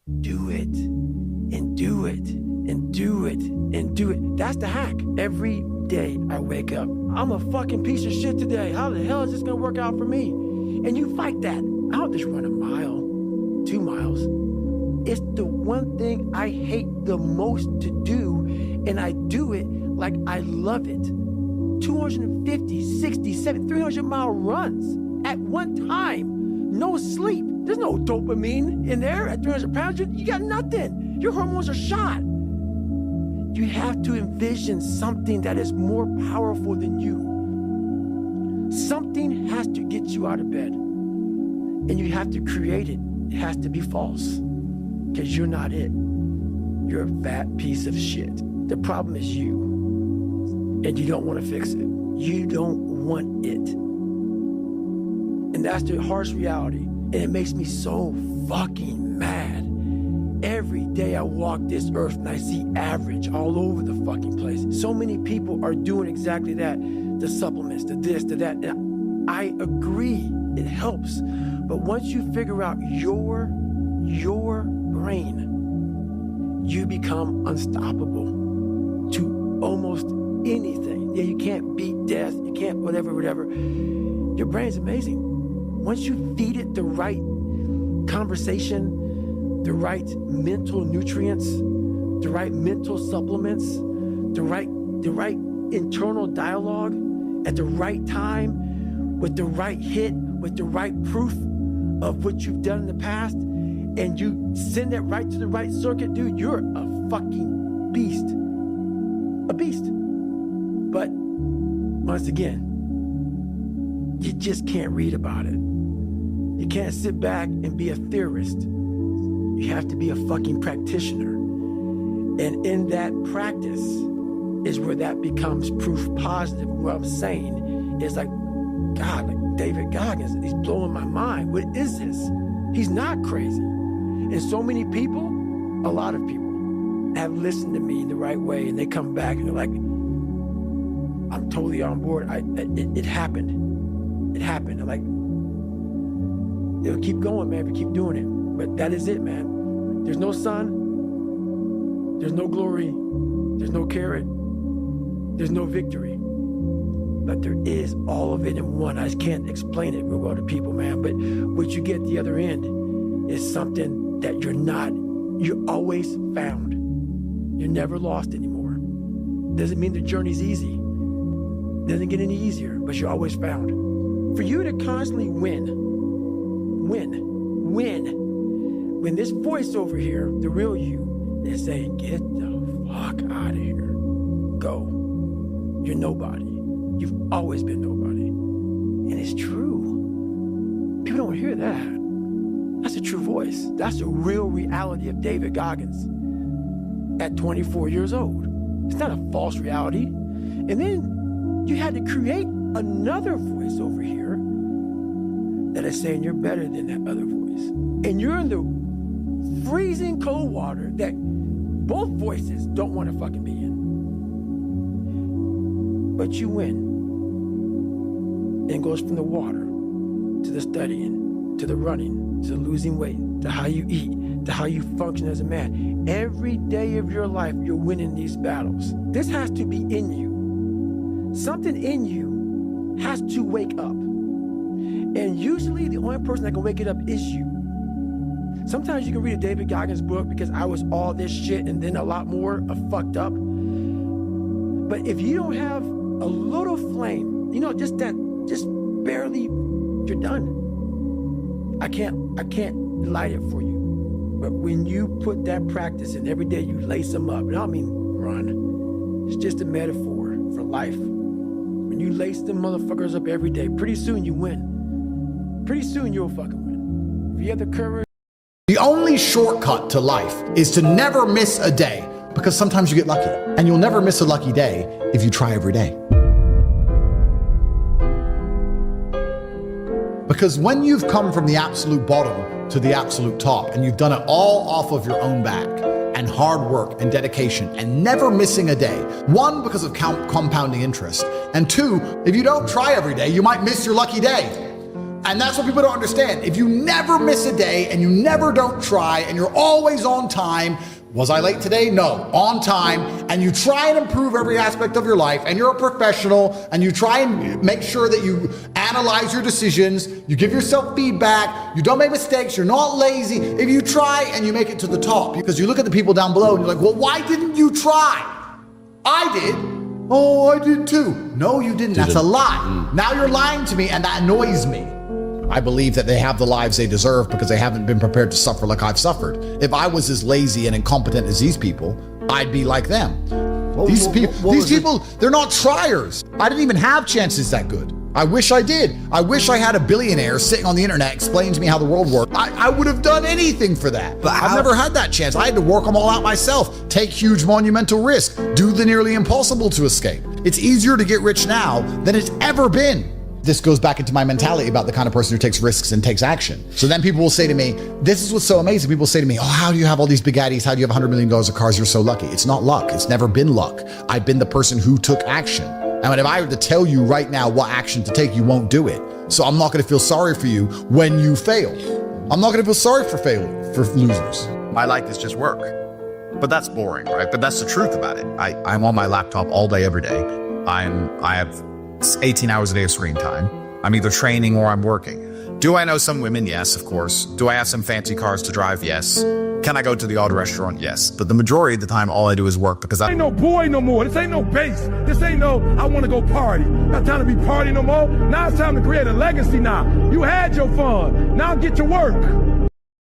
Do it and do it and do it and do it. That's the hack. Every day I wake up, I'm a fucking piece of shit today. How the hell is this gonna work out for me? And you fight that. I don't just run a mile, 2 miles. It's the one thing I hate the most to do, and I do it like I love it. 250, 60, 70, 300-mile runs at one time. No sleep. There's no dopamine in there at 300 pounds. You got nothing. Your hormones are shot. You have to envision something that is more powerful than you. Something has to get you out of bed. And you have to create it. It has to be false. Because you're not it. You're a fat piece of shit. The problem is you. And you don't want to fix it. You don't want it. And that's the harsh reality. And it makes me so fucking mad. Every day I walk this earth and I see average all over the fucking place. So many people are doing exactly that. The supplements, the this, the that. And I agree, it helps. But once you figure out your brain, you become unstoppable to almost anything. Yeah, you can't beat death, you can't whatever. Your brain's amazing. Once you feed it the right conversation, the right mental nutrients, the right mental supplements, the right internal dialogue at the right time, with the right hit, with the right proof of what you've done in the past, and you send that right to the right circuit, dude, you're a fucking beast. A beast. But once again, you just can't read about it. You can't sit back and be a theorist. You have to be a fucking practitioner. And in that practice is where that becomes proof positive. What I'm saying is like, God, like David Goggins, he's blowing my mind. What is this? He's not crazy. And so many people, a lot of people, have listened to me the right way, and they come back and they're like, I'm totally on board. It happened. It happened. I'm like, it'll keep going, man, if you keep doing it. But that is it, man. There's no sun, there's no glory, there's no carrot, there's no victory. But there is all of it in one. I just can't explain it real well to people, man. But what you get at the other end is something that you're always found. You're never lost anymore. Doesn't mean the journey's easy. Doesn't get any easier, but you're always found. For you to constantly win. When this voice over here, the real you, is saying, get the fuck out of here. Go. You're nobody. You've always been nobody. And it's true. People don't hear that. That's a true voice. That's the real reality of David Goggins at 24 years old. It's not a false reality. And then you had to create another voice over here that is saying you're better than that other voice. And you're in the freezing cold water that both voices don't want to fucking be in. But you win. And it goes from the water to the studying, to the running, to losing weight, to how you eat, to how you function as a man. Every day of your life, you're winning these battles. This has to be in you. Something in you has to wake up. And usually the only person that can wake it up is you. Sometimes you can read a David Goggins book because I was all this shit and then a lot more of fucked up. But if you don't have a little flame, just barely, you're done. I can't light it for you. But when you put that practice in every day, you lace them up. And I don't mean run. It's just a metaphor for life. When you lace them motherfuckers up every day, pretty soon you win. Pretty soon you'll fucking win. If you have the courage. The only shortcut to life is to never miss a day, because sometimes you get lucky, and you'll never miss a lucky day if you try every day. Because when you've come from the absolute bottom to the absolute top, and you've done it all off of your own back, and hard work and dedication, and never missing a day, one, because of compounding interest, and two, if you don't try every day, you might miss your lucky day. And that's what people don't understand. If you never miss a day and you never don't try and you're always on time, was I late today? No, on time, and you try and improve every aspect of your life, and you're a professional, and you try and make sure that you analyze your decisions, you give yourself feedback, you don't make mistakes, you're not lazy. If you try and you make it to the top, because you look at the people down below and you're like, well, why didn't you try? I did. Oh, I did too. No, you didn't. That's a lie. Now you're lying to me, and that annoys me. I believe that they have the lives they deserve because they haven't been prepared to suffer like I've suffered. If I was as lazy and incompetent as these people, I'd be like them. These people, they're not triers. I didn't even have chances that good. I wish I did. I wish I had a billionaire sitting on the internet explaining to me how the world worked. I would have done anything for that. But I've never had that chance. I had to work them all out myself, take huge monumental risks, do the nearly impossible to escape. It's easier to get rich now than it's ever been. This goes back into my mentality about the kind of person who takes risks and takes action. So then people will say to me, this is what's so amazing. People say to me, oh, how do you have all these big Addies? How do you have $100 million of cars? You're so lucky. It's not luck. It's never been luck. I've been the person who took action. And if I were to tell you right now what action to take, you won't do it. So I'm not going to feel sorry for you when you fail. I'm not going to feel sorry for losers. My life is just work. But that's boring, right? But that's the truth about it. I'm on my laptop all day, every day. I have 18 hours a day of screen time. I'm either training or I'm working. Do I know some women? Yes, of course. Do I have some fancy cars to drive? Yes. Can I go to the odd restaurant? Yes. But the majority of the time, all I do is work because I ain't no boy no more. This ain't no base. This ain't no, I want to go party. Not time to be party no more. Now it's time to create a legacy now. You had your fun. Now get to work.